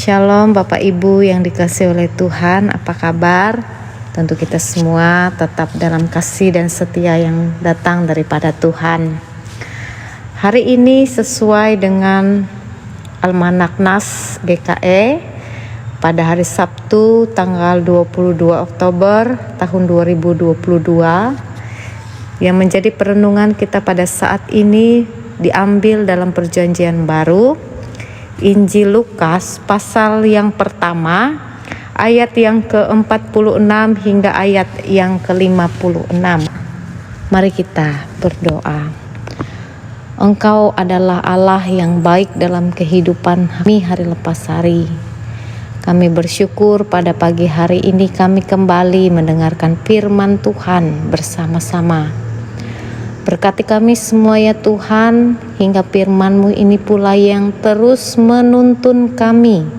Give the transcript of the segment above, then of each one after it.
Shalom Bapak Ibu yang dikasihi oleh Tuhan, apa kabar? Tentu kita semua tetap dalam kasih dan setia yang datang daripada Tuhan. Hari ini sesuai dengan Almanak Nas GKE pada hari Sabtu tanggal 22 Oktober tahun 2022 yang menjadi perenungan kita pada saat ini diambil dalam Perjanjian Baru, Injil Lukas pasal yang pertama ayat yang ke-46 hingga ayat yang ke-56. Mari kita berdoa. Engkau adalah Allah yang baik dalam kehidupan kami hari lepas hari. Kami bersyukur pada pagi hari ini kami kembali mendengarkan firman Tuhan bersama-sama. Berkati kami semua ya Tuhan, hingga firman-Mu ini pula yang terus menuntun kami.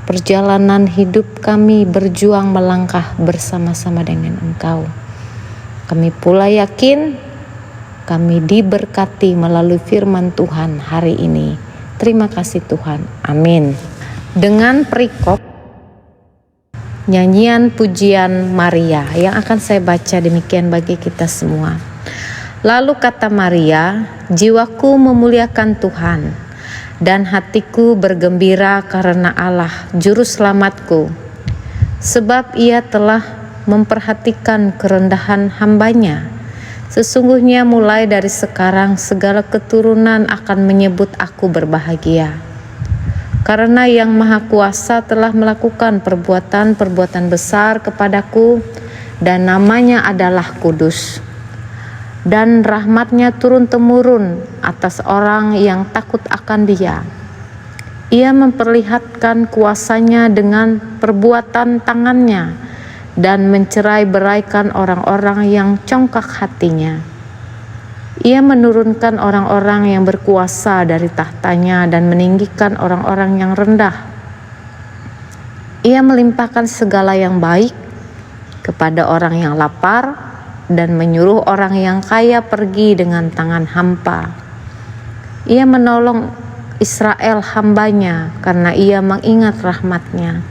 Perjalanan hidup kami berjuang melangkah bersama-sama dengan Engkau. Kami pula yakin kami diberkati melalui firman Tuhan hari ini. Terima kasih Tuhan. Amin. Dengan perikop nyanyian pujian Maria yang akan saya baca demikian bagi kita semua. Lalu kata Maria, jiwaku memuliakan Tuhan, dan hatiku bergembira karena Allah, Juru Selamatku. Sebab Ia telah memperhatikan kerendahan hamba-Nya. Sesungguhnya mulai dari sekarang segala keturunan akan menyebut aku berbahagia. Karena Yang Maha Kuasa telah melakukan perbuatan-perbuatan besar kepadaku, dan namanya adalah kudus. Dan rahmat-Nya turun-temurun atas orang yang takut akan Dia. Ia memperlihatkan kuasa-Nya dengan perbuatan tangan-Nya dan mencerai-beraikan orang-orang yang congkak hatinya. Ia menurunkan orang-orang yang berkuasa dari tahtanya dan meninggikan orang-orang yang rendah. Ia melimpahkan segala yang baik kepada orang yang lapar dan menyuruh orang yang kaya pergi dengan tangan hampa. Ia menolong Israel hamba-Nya karena Ia mengingat rahmat-Nya,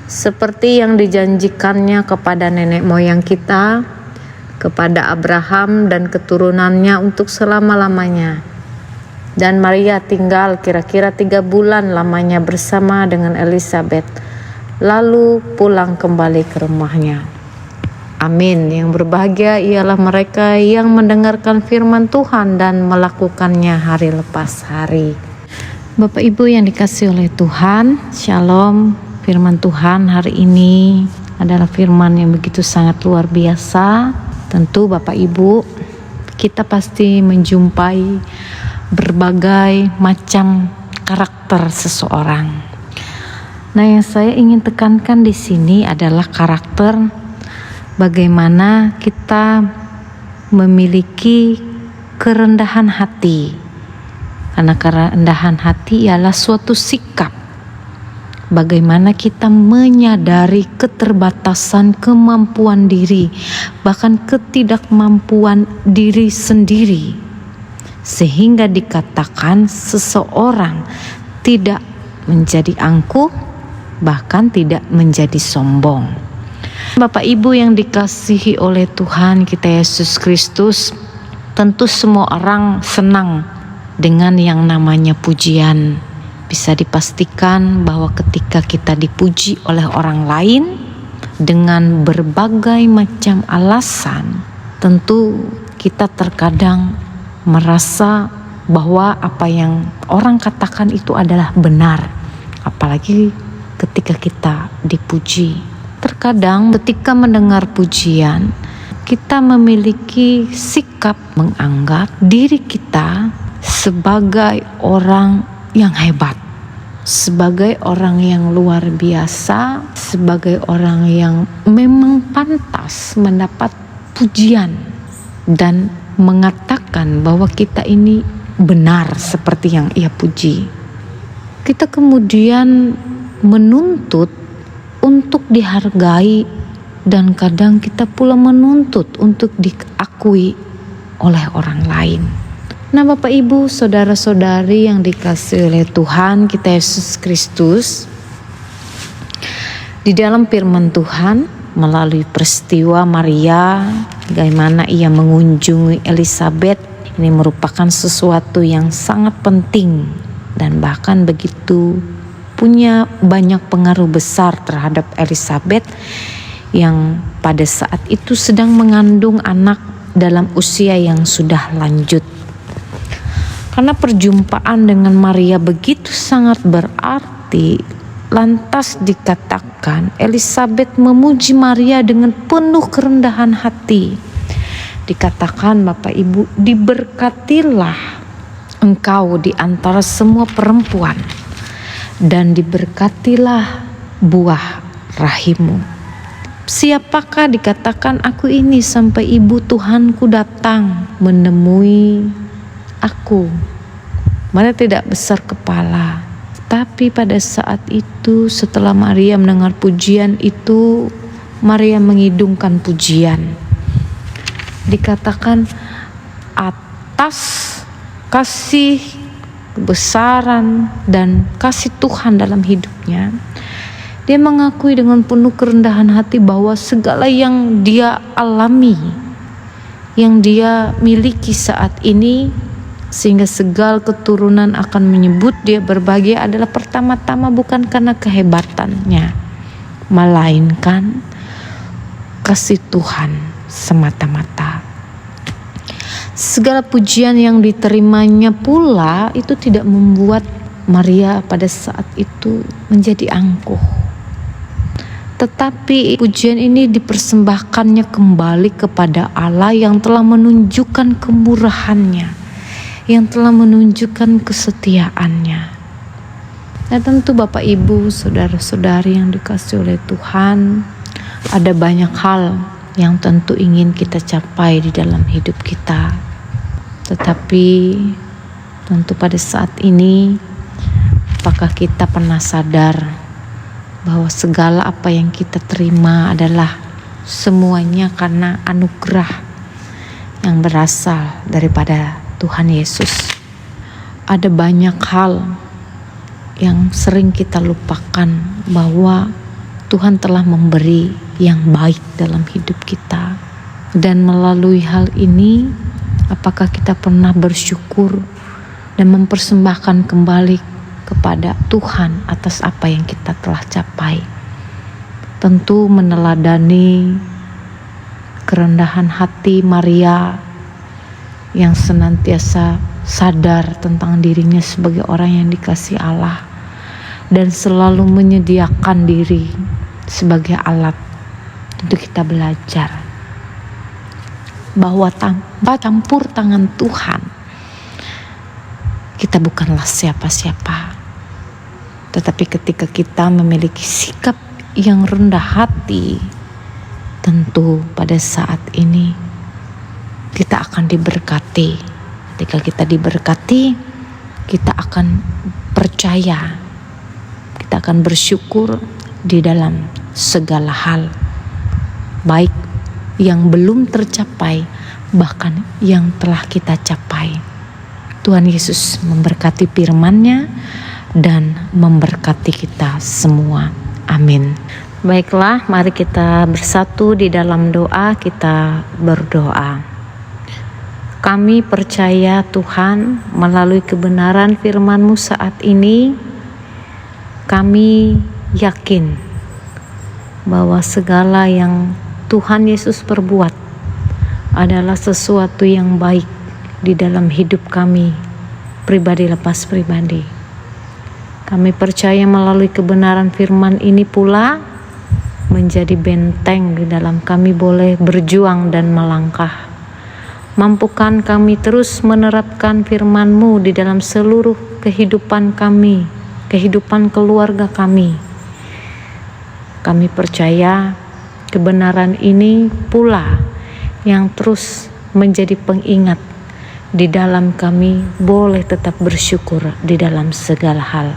seperti yang dijanjikannya kepada nenek moyang kita, kepada Abraham dan keturunannya untuk selama-lamanya. Dan Maria tinggal kira-kira 3 bulan lamanya bersama dengan Elisabet, lalu pulang kembali ke rumahnya. Amin. Yang berbahagia ialah mereka yang mendengarkan firman Tuhan dan melakukannya hari lepas hari. Bapak Ibu yang dikasihi oleh Tuhan, Shalom. Firman Tuhan hari ini adalah firman yang begitu sangat luar biasa. Tentu Bapak Ibu, kita pasti menjumpai berbagai macam karakter seseorang. Nah, yang saya ingin tekankan di sini adalah karakter bagaimana kita memiliki kerendahan hati. Karena kerendahan hati ialah suatu sikap. Bagaimana kita menyadari keterbatasan kemampuan diri, bahkan ketidakmampuan diri sendiri. Sehingga dikatakan seseorang tidak menjadi angkuh, bahkan tidak menjadi sombong. Bapak Ibu yang dikasihi oleh Tuhan kita Yesus Kristus, tentu semua orang senang dengan yang namanya pujian. Bisa dipastikan bahwa ketika kita dipuji oleh orang lain dengan berbagai macam alasan, tentu kita terkadang merasa bahwa apa yang orang katakan itu adalah benar, apalagi ketika kita dipuji. Terkadang ketika mendengar pujian, kita memiliki sikap menganggap diri kita sebagai orang yang hebat, sebagai orang yang luar biasa, sebagai orang yang memang pantas mendapat pujian, dan mengatakan bahwa kita ini benar seperti yang Ia puji. Kita kemudian menuntut untuk dihargai, dan kadang kita pula menuntut untuk diakui oleh orang lain. Nah, Bapak Ibu, saudara-saudari yang dikasihi oleh Tuhan kita Yesus Kristus, di dalam firman Tuhan melalui peristiwa Maria, bagaimana ia mengunjungi Elizabeth, ini merupakan sesuatu yang sangat penting dan bahkan begitu punya banyak pengaruh besar terhadap Elizabeth yang pada saat itu sedang mengandung anak dalam usia yang sudah lanjut. Karena perjumpaan dengan Maria begitu sangat berarti, lantas dikatakan Elizabeth memuji Maria dengan penuh kerendahan hati. Dikatakan, Bapak Ibu, diberkatilah engkau di antara semua perempuan, dan diberkatilah buah rahimmu. Siapakah, dikatakan, aku ini sampai ibu Tuhanku datang menemui aku. Maria tidak besar kepala, tapi pada saat itu setelah Maria mendengar pujian itu, Maria mengidungkan pujian. Dikatakan atas kasih, kebesaran dan kasih Tuhan dalam hidupnya, dia mengakui dengan penuh kerendahan hati bahwa segala yang dia alami, yang dia miliki saat ini, sehingga segala keturunan akan menyebut dia berbahagia, adalah pertama-tama bukan karena kehebatannya, melainkan kasih Tuhan semata-mata. Segala pujian yang diterimanya pula itu tidak membuat Maria pada saat itu menjadi angkuh, tetapi pujian ini dipersembahkannya kembali kepada Allah yang telah menunjukkan kemurahannya, yang telah menunjukkan kesetiaannya. Nah, tentu Bapak Ibu, saudara-saudari yang dikasihi oleh Tuhan, ada banyak hal yang tentu ingin kita capai di dalam hidup kita. Tetapi tentu pada saat ini, apakah kita pernah sadar bahwa segala apa yang kita terima adalah semuanya karena anugerah yang berasal daripada Tuhan Yesus. Ada banyak hal yang sering kita lupakan bahwa Tuhan telah memberi yang baik dalam hidup kita. Dan melalui hal ini, apakah kita pernah bersyukur dan mempersembahkan kembali kepada Tuhan atas apa yang kita telah capai? Tentu meneladani kerendahan hati Maria yang senantiasa sadar tentang dirinya sebagai orang yang dikasihi Allah dan selalu menyediakan diri sebagai alat untuk kita belajar bahwa tanpa campur tangan Tuhan kita bukanlah siapa-siapa. Tetapi ketika kita memiliki sikap yang rendah hati, tentu pada saat ini kita akan diberkati. Ketika kita diberkati, kita akan percaya, kita akan bersyukur di dalam segala hal, baik yang belum tercapai, bahkan yang telah kita capai. Tuhan Yesus memberkati firman-Nya dan memberkati kita semua. Amin. Baiklah, mari kita bersatu di dalam doa. Kita berdoa. Kami percaya Tuhan, melalui kebenaran firman-Mu saat ini, kami yakin bahwa segala yang Tuhan Yesus perbuat adalah sesuatu yang baik di dalam hidup kami, pribadi lepas pribadi. Kami percaya melalui kebenaran firman ini pula menjadi benteng di dalam kami boleh berjuang dan melangkah. Mampukan kami terus menerapkan firman-Mu di dalam seluruh kehidupan kami, kehidupan keluarga kami. Kami percaya kebenaran ini pula yang terus menjadi pengingat di dalam kami boleh tetap bersyukur di dalam segala hal.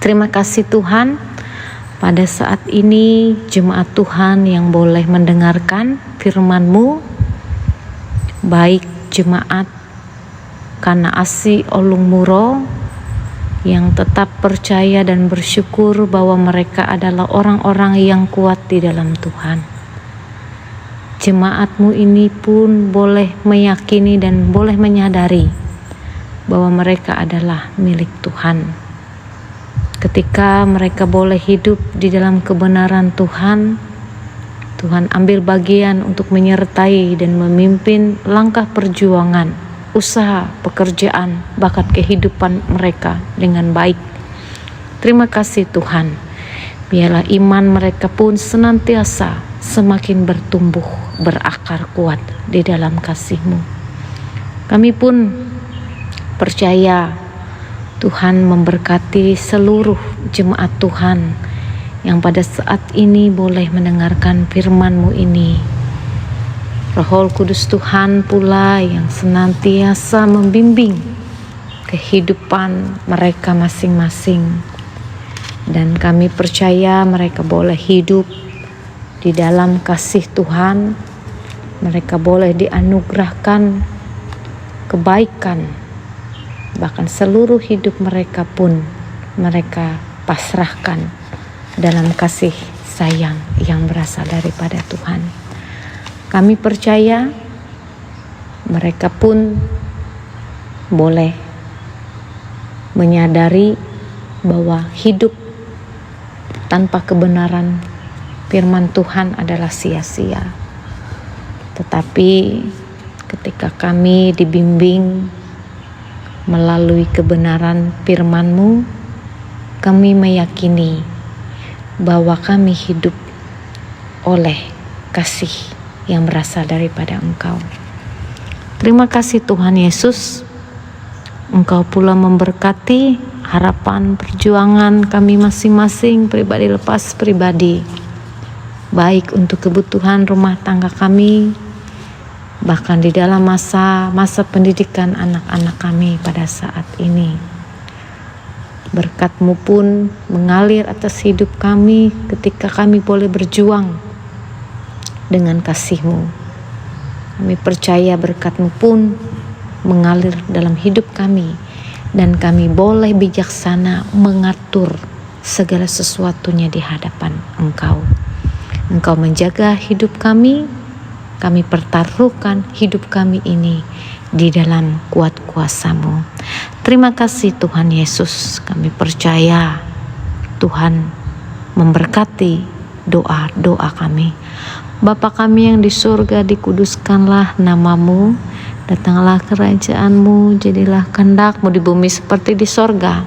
Terima kasih Tuhan, pada saat ini jemaat Tuhan yang boleh mendengarkan firman-Mu, baik jemaat karena asi olung muro yang tetap percaya dan bersyukur bahwa mereka adalah orang-orang yang kuat di dalam Tuhan. Jemaatmu ini pun boleh meyakini dan boleh menyadari bahwa mereka adalah milik Tuhan. Ketika mereka boleh hidup di dalam kebenaran Tuhan, Tuhan ambil bagian untuk menyertai dan memimpin langkah perjuangan, usaha, pekerjaan, bahkan kehidupan mereka dengan baik. Terima kasih Tuhan. Biarlah iman mereka pun senantiasa semakin bertumbuh, berakar kuat di dalam kasih-Mu. Kami pun percaya Tuhan memberkati seluruh jemaat Tuhan yang pada saat ini boleh mendengarkan firman-Mu ini. Roh Kudus Tuhan pula yang senantiasa membimbing kehidupan mereka masing-masing. Dan kami percaya mereka boleh hidup di dalam kasih Tuhan. Mereka boleh dianugerahkan kebaikan. Bahkan seluruh hidup mereka pun mereka pasrahkan dalam kasih sayang yang berasal daripada Tuhan. Kami percaya mereka pun boleh menyadari bahwa hidup tanpa kebenaran firman Tuhan adalah sia-sia. Tetapi ketika kami dibimbing melalui kebenaran firman-Mu, kami meyakini bahwa kami hidup oleh kasih yang berasal daripada Engkau. Terima kasih Tuhan Yesus. Engkau pula memberkati harapan perjuangan kami masing-masing, pribadi lepas pribadi, baik untuk kebutuhan rumah tangga kami, bahkan di dalam masa pendidikan anak-anak kami pada saat ini. Berkat-Mu pun mengalir atas hidup kami ketika kami boleh berjuang dengan kasih-Mu. Kami percaya berkat-Mu pun mengalir dalam hidup kami, dan kami boleh bijaksana mengatur segala sesuatunya di hadapan Engkau. Engkau menjaga hidup kami pertaruhkan hidup kami ini di dalam kuat kuasa-Mu. Terima kasih Tuhan Yesus. Kami percaya Tuhan memberkati doa-doa kami. Bapa kami yang di surga, dikuduskanlah nama-Mu, datanglah kerajaan-Mu, jadilah kehendak-Mu di bumi seperti di sorga.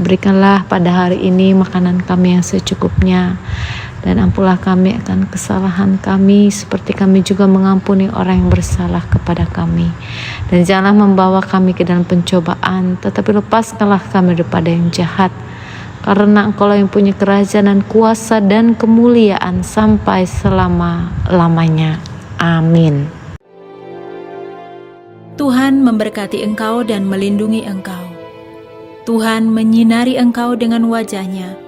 Berikanlah pada hari ini makanan kami yang secukupnya, dan ampunlah kami akan kesalahan kami seperti kami juga mengampuni orang yang bersalah kepada kami. Dan janganlah membawa kami ke dalam pencobaan, tetapi lepaskanlah kami daripada yang jahat. Karena Engkau yang punya kerajaan dan kuasa dan kemuliaan sampai selama-lamanya. Amin. Tuhan memberkati engkau dan melindungi engkau. Tuhan menyinari engkau dengan wajah-Nya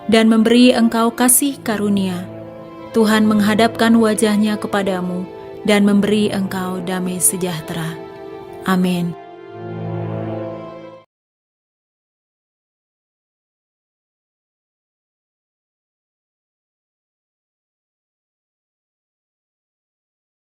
dan memberi engkau kasih karunia. Tuhan menghadapkan wajah-Nya kepadamu dan memberi engkau damai sejahtera. Amin.